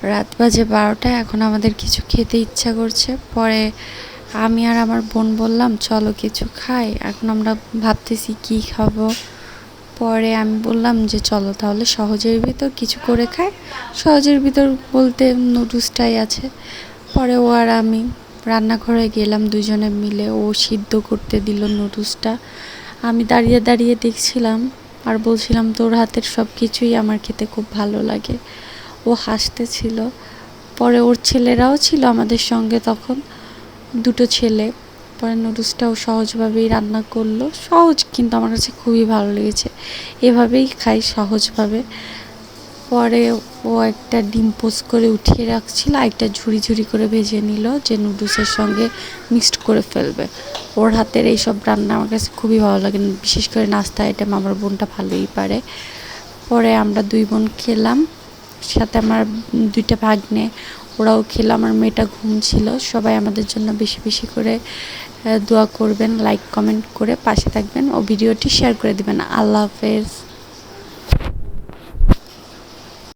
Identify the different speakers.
Speaker 1: রাত বাজে 12টা। এখন আমাদের কিছু খেতে ইচ্ছা করছে। পরে আমি আর আমার বোন বললাম চলো কিছু খাই। এখন আমরা ভাবতেছি কি খাবো। পরে আমি বললাম যে চলো তাহলে সহজের ভিতর কিছু করে খাই। সহজের ভিতর বলতে নুডলসটাই আছে। পরে ও আর আমি রান্নাঘরে গেলাম দুজনে মিলে। ও সিদ্ধ করতে দিল নুডলসটা। আমি দাঁড়িয়ে দাঁড়িয়ে দেখছিলাম আর বলছিলাম তোর হাতের সব কিছুই আমার খেতে খুব ভালো লাগে। ও হাসতেছিল। পরে ওর ছেলেরাও ছিল আমাদের সঙ্গে তখন, দুটো ছেলে। পরে নুডলসটাও সহজভাবেই রান্না করলো। সহজ, কিন্তু আমার কাছে খুবই ভালো লেগেছে। এভাবেই খাই সহজভাবে। পরে ও একটা ডিম পোস্ট করে উঠিয়ে রাখছিল, একটা ঝুড়ি ঝুড়ি করে ভেজে নিল যে নুডলসের সঙ্গে মিক্সড করে ফেলবে। ওর হাতের এইসব রান্না আমার কাছে খুবই ভালো লাগে, বিশেষ করে নাস্তা আইটেম আমার বোনটা ভালোই পারে। পরে আমরা দুই বোন খেলাম, সাথে আমার দুইটা ভাগ্নে, ওরাও খেলো। আমার মেয়েটা ঘুমছিল। সবাই আমাদের জন্য বেশি বেশি করে দোয়া করবেন, লাইক কমেন্ট করে পাশে থাকবেন ও ভিডিওটি শেয়ার করে দিবেন। আল্লাহ হাফেজ।